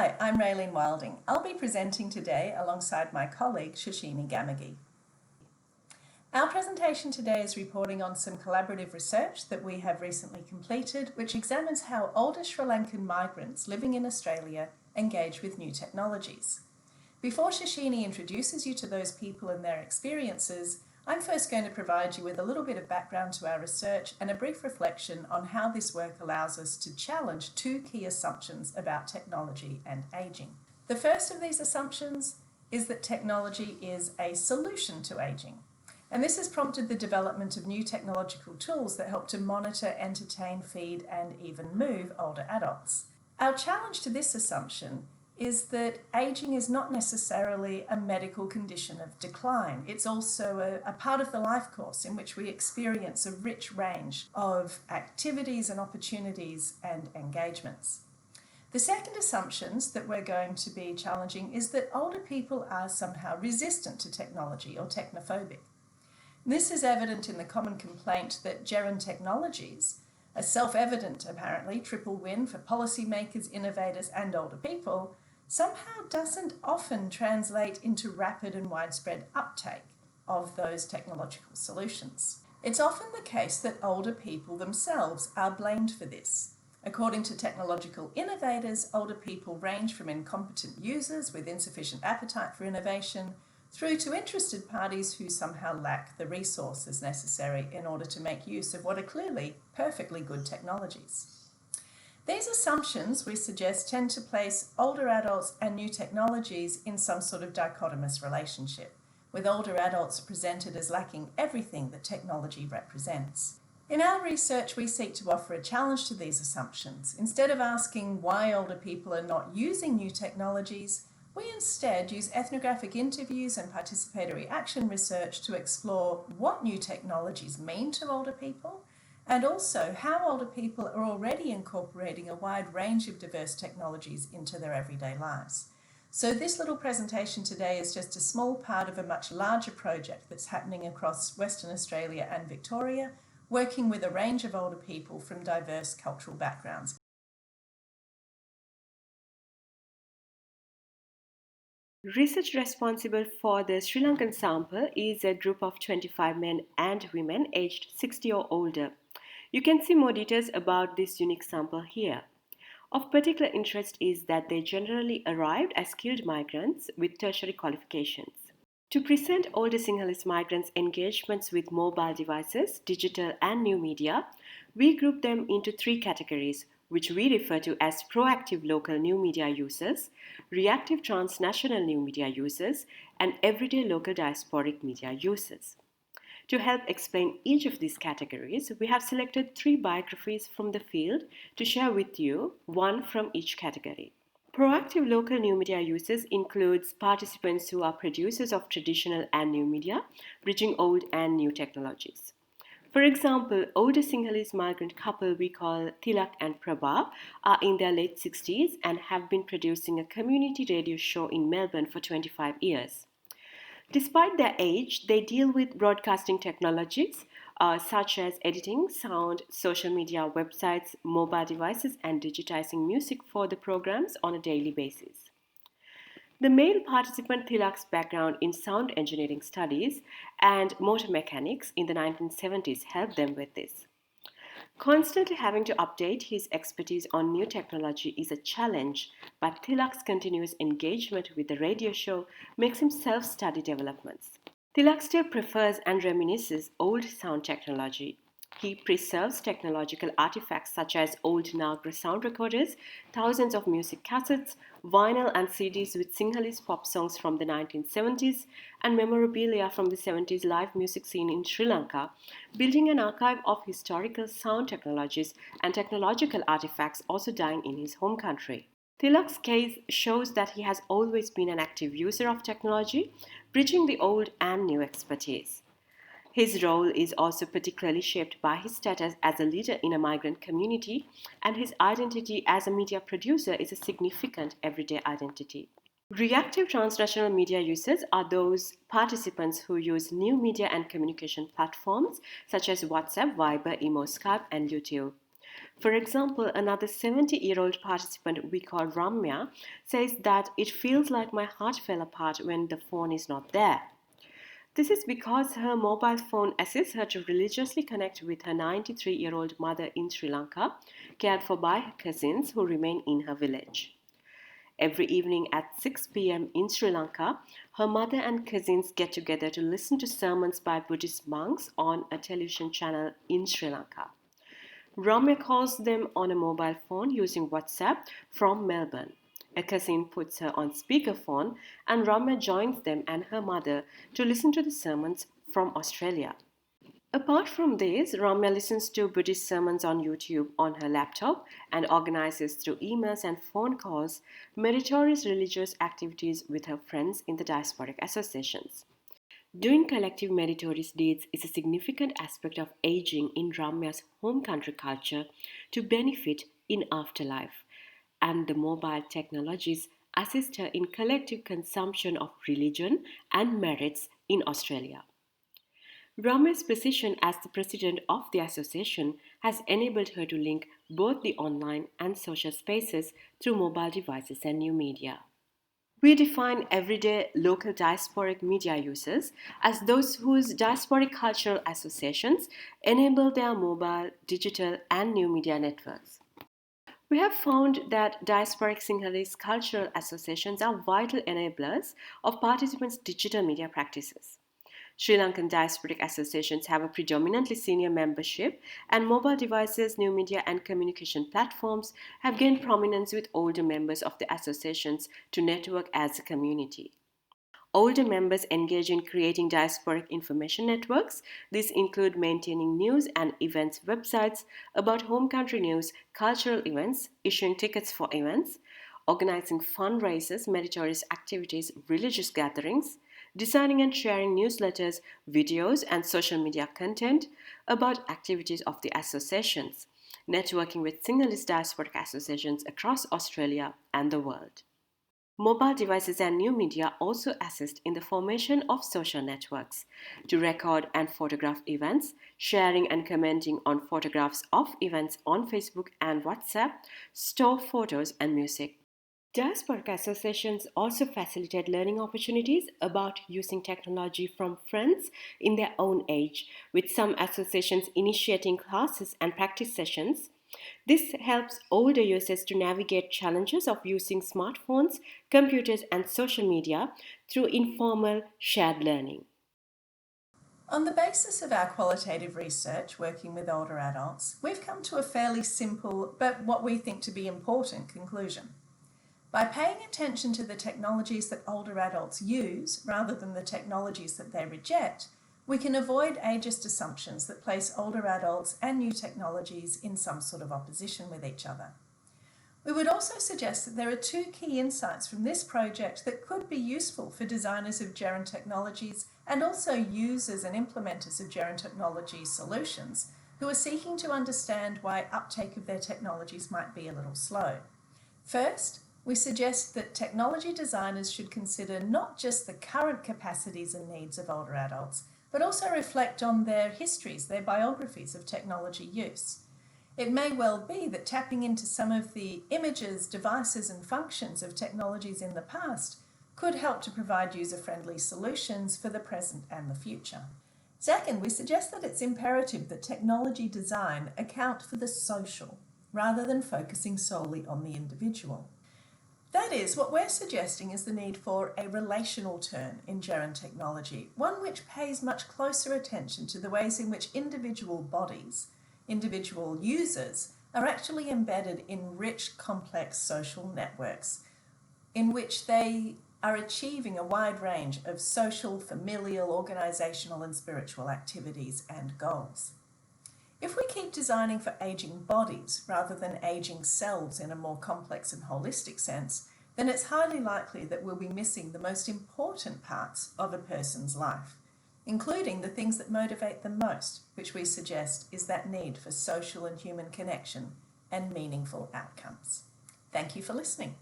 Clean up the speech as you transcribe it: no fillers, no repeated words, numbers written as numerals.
Hi, I'm Raelene Wilding. I'll be presenting today alongside my colleague Shashini Gamage. Our presentation today is reporting on some collaborative research that we have recently completed, which examines how older Sri Lankan migrants living in Australia engage with new technologies. Before Shashini introduces you to those people and their experiences, I'm first going to provide you with a little bit of background to our research and a brief reflection on how this work allows us to challenge two key assumptions about technology and ageing. The first of these assumptions is that technology is a solution to ageing. And this has prompted the development of new technological tools that help to monitor, entertain, feed, and even move older adults. Our challenge to this assumption is that ageing is not necessarily a medical condition of decline. It's also a part of the life course in which we experience a rich range of activities and opportunities and engagements. The second assumption that we're going to be challenging is that older people are somehow resistant to technology or technophobic. This is evident in the common complaint that gerund technologies, a self-evident, apparently, triple win for policymakers, innovators, and older people, somehow doesn't often translate into rapid and widespread uptake of those technological solutions. It's often the case that older people themselves are blamed for this. According to technological innovators, older people range from incompetent users with insufficient appetite for innovation through to interested parties who somehow lack the resources necessary in order to make use of what are clearly perfectly good technologies. These assumptions, we suggest, tend to place older adults and new technologies in some sort of dichotomous relationship, with older adults presented as lacking everything that technology represents. In our research, we seek to offer a challenge to these assumptions. Instead of asking why older people are not using new technologies, we instead use ethnographic interviews and participatory action research to explore what new technologies mean to older people, and also how older people are already incorporating a wide range of diverse technologies into their everyday lives. So this little presentation today is just a small part of a much larger project that's happening across Western Australia and Victoria, working with a range of older people from diverse cultural backgrounds. Research responsible for the Sri Lankan sample is a group of 25 men and women aged 60 or older. You can see more details about this unique sample here. Of particular interest is that they generally arrived as skilled migrants with tertiary qualifications. To present older Sinhalese migrants' engagements with mobile devices, digital and new media, we group them into three categories, which we refer to as proactive local new media users, reactive transnational new media users, and everyday local diasporic media users. To help explain each of these categories, we have selected three biographies from the field to share with you, one from each category. Proactive local new media users includes participants who are producers of traditional and new media, bridging old and new technologies. For example, older Sinhalese migrant couple we call Tilak and Prabha are in their late 60s and have been producing a community radio show in Melbourne for 25 years. Despite their age, they deal with broadcasting technologies such as editing, sound, social media, websites, mobile devices, and digitizing music for the programs on a daily basis. The male participant Tilak's background in sound engineering studies and motor mechanics in the 1970s helped them with this. Constantly having to update his expertise on new technology is a challenge, but Tilak's continuous engagement with the radio show makes him self-study developments. Tilak still prefers and reminisces old sound technology. He preserves technological artifacts such as old Nagra sound recorders, thousands of music cassettes, vinyl and CDs with Sinhalese pop songs from the 1970s, and memorabilia from the 70s live music scene in Sri Lanka, building an archive of historical sound technologies and technological artifacts also dying in his home country. Tilak's case shows that he has always been an active user of technology, bridging the old and new expertise. His role is also particularly shaped by his status as a leader in a migrant community, and his identity as a media producer is a significant everyday identity. Reactive transnational media users are those participants who use new media and communication platforms such as WhatsApp, Viber, Imo, Skype, and YouTube. For example, another 70-year-old participant we call Ramya says that it feels like my heart fell apart when the phone is not there. This is because her mobile phone assists her to religiously connect with her 93-year-old mother in Sri Lanka, cared for by her cousins who remain in her village. Every evening at 6 p.m. in Sri Lanka, her mother and cousins get together to listen to sermons by Buddhist monks on a television channel in Sri Lanka. Ramya calls them on a mobile phone using WhatsApp from Melbourne. A cousin puts her on speakerphone and Ramya joins them and her mother to listen to the sermons from Australia. Apart from this, Ramya listens to Buddhist sermons on YouTube on her laptop and organizes through emails and phone calls meritorious religious activities with her friends in the diasporic associations. Doing collective meritorious deeds is a significant aspect of aging in Ramya's home country culture to benefit in afterlife, and the mobile technologies assist her in collective consumption of religion and merits in Australia. Ramya's position as the president of the association has enabled her to link both the online and social spaces through mobile devices and new media. We define everyday local diasporic media users as those whose diasporic cultural associations enable their mobile, digital, and new media networks. We have found that diasporic Sinhalese cultural associations are vital enablers of participants' digital media practices. Sri Lankan diasporic associations have a predominantly senior membership, and mobile devices, new media, and communication platforms have gained prominence with older members of the associations to network as a community. Older members engage in creating diasporic information networks. These include maintaining news and events websites about home country news, cultural events, issuing tickets for events, organizing fundraisers, meritorious activities, religious gatherings, designing and sharing newsletters, videos, and social media content about activities of the associations, networking with Sinhalese diasporic associations across Australia and the world. Mobile devices and new media also assist in the formation of social networks to record and photograph events, sharing and commenting on photographs of events on Facebook and WhatsApp, store photos and music. Diasporic associations also facilitate learning opportunities about using technology from friends in their own age, with some associations initiating classes and practice sessions. This helps older users to navigate challenges of using smartphones, computers, and social media through informal shared learning. On the basis of our qualitative research working with older adults, we've come to a fairly simple but what we think to be important conclusion. By paying attention to the technologies that older adults use rather than the technologies that they reject, we can avoid ageist assumptions that place older adults and new technologies in some sort of opposition with each other. We would also suggest that there are two key insights from this project that could be useful for designers of gerund technologies and also users and implementers of gerund technology solutions who are seeking to understand why uptake of their technologies might be a little slow. First, we suggest that technology designers should consider not just the current capacities and needs of older adults, but also reflect on their histories, their biographies of technology use. It may well be that tapping into some of the images, devices, and functions of technologies in the past could help to provide user-friendly solutions for the present and the future. Second, we suggest that it's imperative that technology design account for the social, rather than focusing solely on the individual. That is, what we're suggesting is the need for a relational turn in gerund technology, one which pays much closer attention to the ways in which individual bodies, individual users, are actually embedded in rich, complex social networks, in which they are achieving a wide range of social, familial, organisational and spiritual activities and goals. If we keep designing for aging bodies rather than aging selves in a more complex and holistic sense, then it's highly likely that we'll be missing the most important parts of a person's life, including the things that motivate them most, which we suggest is that need for social and human connection and meaningful outcomes. Thank you for listening.